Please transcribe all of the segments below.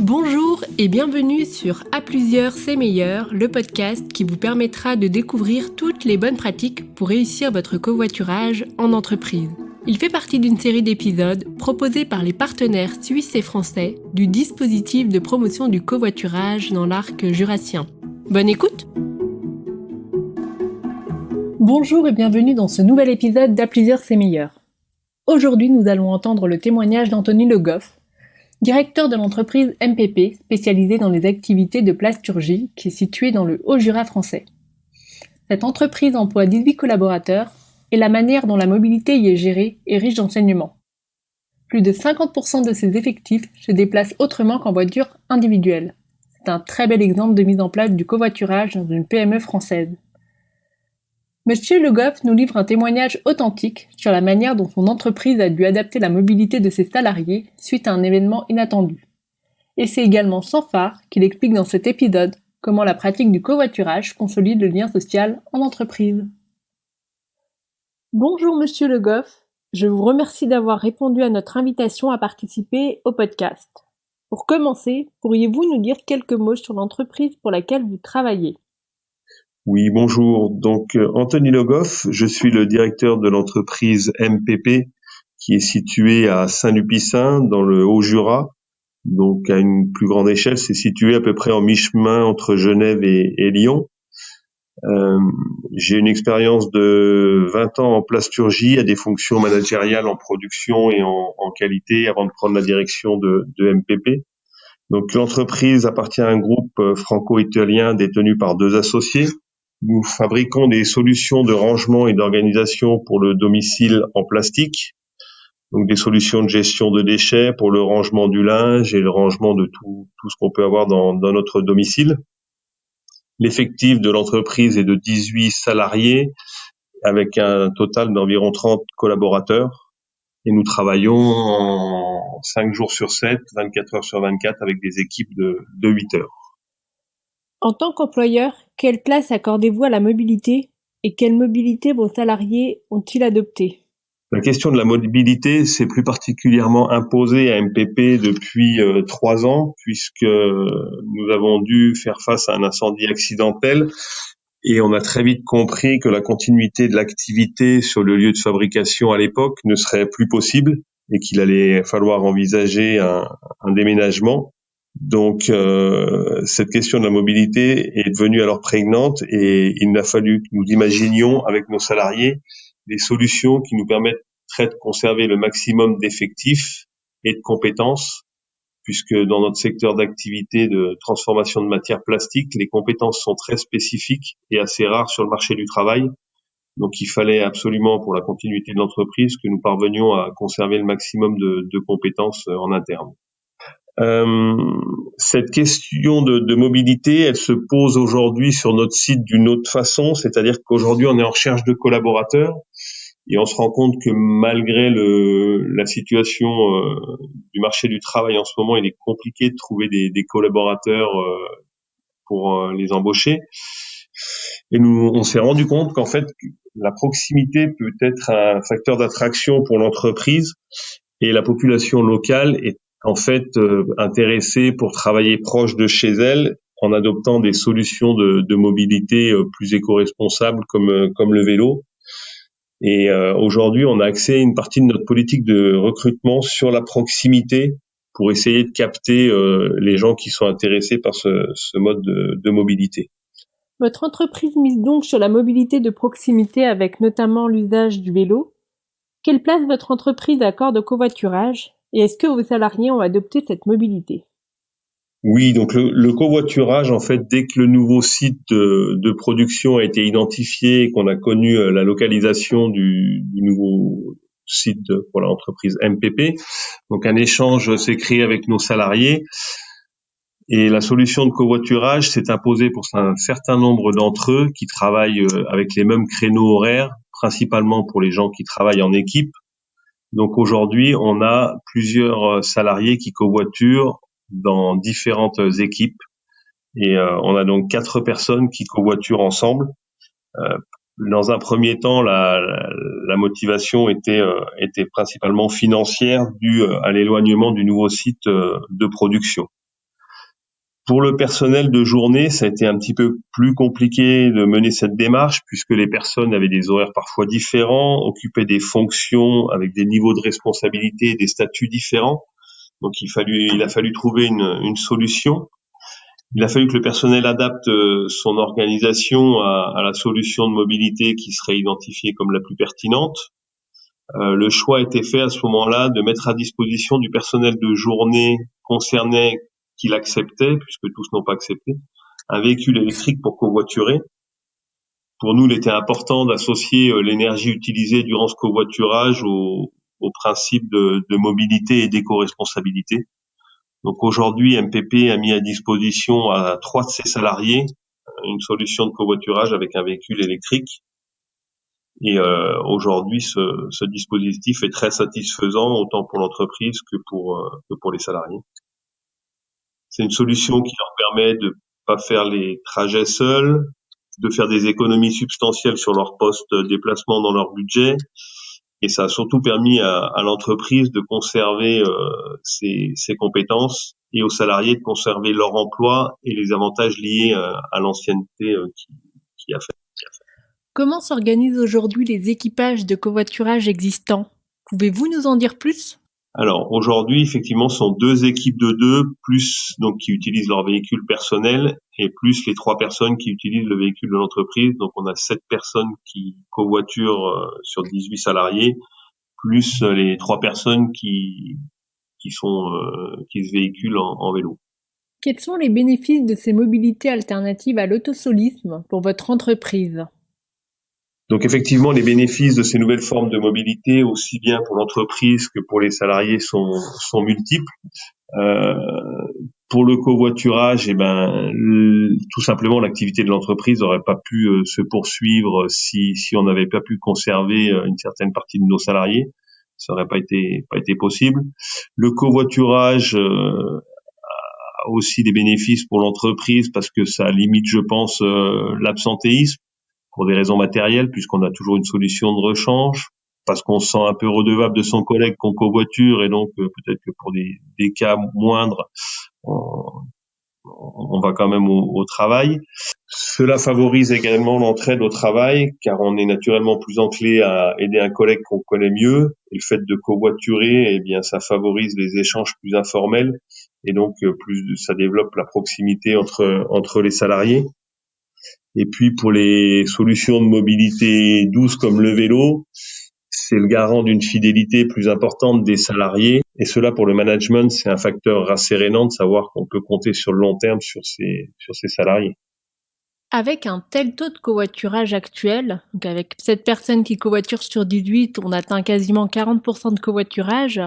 Bonjour et bienvenue sur À plusieurs c'est meilleur, le podcast qui vous permettra de découvrir toutes les bonnes pratiques pour réussir votre covoiturage en entreprise. Il fait partie d'une série d'épisodes proposés par les partenaires suisses et français du dispositif de promotion du covoiturage dans l'arc jurassien. Bonne écoute! Bonjour et bienvenue dans ce nouvel épisode d'À plusieurs c'est meilleur. Aujourd'hui, nous allons entendre le témoignage d'Anthony Le Goff, directeur de l'entreprise MPP, spécialisée dans les activités de plasturgie, qui est située dans le Haut-Jura français. Cette entreprise emploie 18 collaborateurs et la manière dont la mobilité y est gérée est riche d'enseignements. Plus de 50% de ses effectifs se déplacent autrement qu'en voiture individuelle. C'est un très bel exemple de mise en place du covoiturage dans une PME française. Monsieur Le Goff nous livre un témoignage authentique sur la manière dont son entreprise a dû adapter la mobilité de ses salariés suite à un événement inattendu. Et c'est également sans phare qu'il explique dans cet épisode comment la pratique du covoiturage consolide le lien social en entreprise. Bonjour Monsieur Le Goff, je vous remercie d'avoir répondu à notre invitation à participer au podcast. Pour commencer, pourriez-vous nous dire quelques mots sur l'entreprise pour laquelle vous travaillez ? Oui, bonjour. Donc, Anthony Le Goff, je suis le directeur de l'entreprise MPP qui est située à Saint-Lupicin dans le Haut-Jura. Donc, à une plus grande échelle, c'est situé à peu près en mi-chemin entre Genève et Lyon. J'ai une expérience de 20 ans en plasturgie à des fonctions managériales en production et en qualité avant de prendre la direction de MPP. Donc, l'entreprise appartient à un groupe franco-italien détenu par 2 associés. Nous fabriquons des solutions de rangement et d'organisation pour le domicile en plastique, donc des solutions de gestion de déchets pour le rangement du linge et le rangement de tout ce qu'on peut avoir dans notre domicile. L'effectif de l'entreprise est de 18 salariés avec un total d'environ 30 collaborateurs et nous travaillons en 5 jours sur 7, 24 heures sur 24 avec des équipes de 8 heures. En tant qu'employeur, quelle place accordez-vous à la mobilité et quelle mobilité vos salariés ont-ils adoptée ? La question de la mobilité s'est plus particulièrement imposée à MPP depuis 3 ans, puisque nous avons dû faire face à un incendie accidentel et on a très vite compris que la continuité de l'activité sur le lieu de fabrication à l'époque ne serait plus possible et qu'il allait falloir envisager un déménagement. Donc, cette question de la mobilité est devenue alors prégnante et il a fallu que nous imaginions avec nos salariés des solutions qui nous permettraient de conserver le maximum d'effectifs et de compétences, puisque dans notre secteur d'activité de transformation de matières plastiques, les compétences sont très spécifiques et assez rares sur le marché du travail. Donc, il fallait absolument, pour la continuité de l'entreprise, que nous parvenions à conserver le maximum de compétences en interne. Cette question de mobilité, elle se pose aujourd'hui sur notre site d'une autre façon, c'est-à-dire qu'aujourd'hui on est en recherche de collaborateurs et on se rend compte que malgré la situation du marché du travail en ce moment, il est compliqué de trouver des collaborateurs pour les embaucher. Et nous, on s'est rendu compte qu'en fait, la proximité peut être un facteur d'attraction pour l'entreprise et la population locale est en fait intéressée pour travailler proche de chez elle en adoptant des solutions de mobilité plus éco-responsables comme le vélo. Et aujourd'hui, on a axé une partie de notre politique de recrutement sur la proximité pour essayer de capter les gens qui sont intéressés par ce mode de mobilité. Votre entreprise mise donc sur la mobilité de proximité avec notamment l'usage du vélo. Quelle place votre entreprise accorde au covoiturage et est-ce que vos salariés ont adopté cette mobilité ? Oui, donc le covoiturage, en fait, dès que le nouveau site de production a été identifié et qu'on a connu la localisation du nouveau site pour l'entreprise MPP, donc un échange s'est créé avec nos salariés et la solution de covoiturage s'est imposée pour un certain nombre d'entre eux qui travaillent avec les mêmes créneaux horaires, principalement pour les gens qui travaillent en équipe. Donc aujourd'hui, on a plusieurs salariés qui covoiturent dans différentes équipes et on a donc 4 personnes qui covoiturent ensemble. Dans un premier temps, la motivation était principalement financière due à l'éloignement du nouveau site de production. Pour le personnel de journée, ça a été un petit peu plus compliqué de mener cette démarche puisque les personnes avaient des horaires parfois différents, occupaient des fonctions avec des niveaux de responsabilité et des statuts différents. Donc il a fallu trouver une solution. Il a fallu que le personnel adapte son organisation à la solution de mobilité qui serait identifiée comme la plus pertinente. Le choix a été fait à ce moment-là de mettre à disposition du personnel de journée concerné qui l'acceptait, puisque tous n'ont pas accepté, un véhicule électrique pour covoiturer. Pour nous, il était important d'associer l'énergie utilisée durant ce covoiturage au principe de mobilité et d'éco-responsabilité. Donc aujourd'hui, MPP a mis à disposition à 3 de ses salariés une solution de covoiturage avec un véhicule électrique. Et aujourd'hui, ce dispositif est très satisfaisant, autant pour l'entreprise que pour les salariés. C'est une solution qui leur permet de pas faire les trajets seuls, de faire des économies substantielles sur leur poste de déplacement dans leur budget. Et ça a surtout permis à l'entreprise de conserver ses compétences et aux salariés de conserver leur emploi et les avantages liés à l'ancienneté qui a fait. Comment s'organisent aujourd'hui les équipages de covoiturage existants? Pouvez-vous nous en dire plus? Alors aujourd'hui, effectivement, ce sont 2 équipes de 2, plus donc qui utilisent leur véhicule personnel et plus les 3 personnes qui utilisent le véhicule de l'entreprise. Donc on a 7 personnes qui covoiturent sur 18 salariés, plus les 3 personnes qui se véhiculent en vélo. Quels sont les bénéfices de ces mobilités alternatives à l'autosolisme pour votre entreprise? Donc effectivement, les bénéfices de ces nouvelles formes de mobilité, aussi bien pour l'entreprise que pour les salariés, sont multiples. Pour le covoiturage, tout simplement, l'activité de l'entreprise n'aurait pas pu se poursuivre si on n'avait pas pu conserver une certaine partie de nos salariés. Ça n'aurait pas été possible. Le covoiturage a aussi des bénéfices pour l'entreprise parce que ça limite, je pense, l'absentéisme pour des raisons matérielles, puisqu'on a toujours une solution de rechange, parce qu'on se sent un peu redevable de son collègue qu'on covoiture, et donc peut-être que pour des cas moindres, on va quand même au travail. Cela favorise également l'entraide au travail, car on est naturellement plus enclin à aider un collègue qu'on connaît mieux. Et le fait de covoiturer, ça favorise les échanges plus informels, et donc ça développe la proximité entre les salariés. Et puis pour les solutions de mobilité douce comme le vélo, c'est le garant d'une fidélité plus importante des salariés. Et cela, pour le management, c'est un facteur rassérénant de savoir qu'on peut compter sur le long terme sur ses salariés. Avec un tel taux de covoiturage actuel, donc avec 7 personnes qui covoiturent sur 18, on atteint quasiment 40% de covoiturage.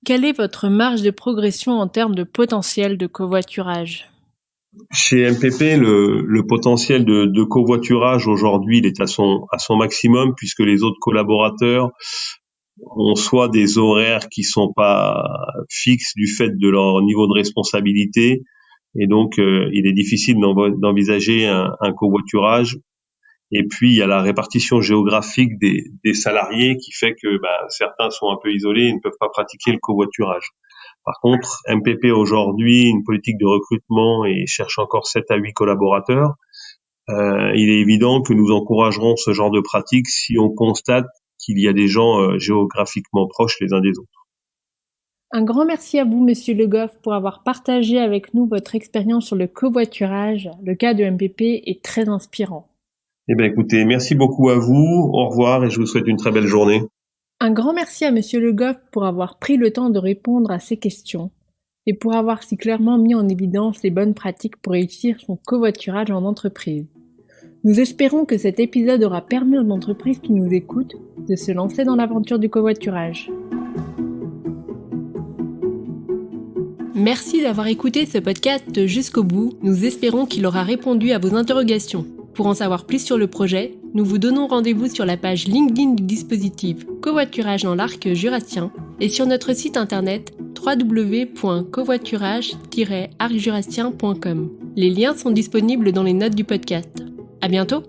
Quelle est votre marge de progression en termes de potentiel de covoiturage ? Chez MPP, le potentiel de covoiturage aujourd'hui, il est à son maximum, puisque les autres collaborateurs ont soit des horaires qui sont pas fixes du fait de leur niveau de responsabilité, et donc il est difficile d'envisager un covoiturage. Et puis il y a la répartition géographique des salariés qui fait que certains sont un peu isolés et ne peuvent pas pratiquer le covoiturage. Par contre, MPP aujourd'hui, une politique de recrutement et cherche encore 7 à 8 collaborateurs. Il est évident que nous encouragerons ce genre de pratique si on constate qu'il y a des gens géographiquement proches les uns des autres. Un grand merci à vous, Monsieur Le Goff, pour avoir partagé avec nous votre expérience sur le covoiturage. Le cas de MPP est très inspirant. Écoutez, merci beaucoup à vous. Au revoir et je vous souhaite une très belle journée. Un grand merci à Monsieur Le Goff pour avoir pris le temps de répondre à ces questions et pour avoir si clairement mis en évidence les bonnes pratiques pour réussir son covoiturage en entreprise. Nous espérons que cet épisode aura permis aux entreprises qui nous écoutent de se lancer dans l'aventure du covoiturage. Merci d'avoir écouté ce podcast jusqu'au bout. Nous espérons qu'il aura répondu à vos interrogations. Pour en savoir plus sur le projet, nous vous donnons rendez-vous sur la page LinkedIn du dispositif Covoiturage dans l'Arc jurassien et sur notre site internet www.covoiturage-arcjurassien.com. Les liens sont disponibles dans les notes du podcast. À bientôt!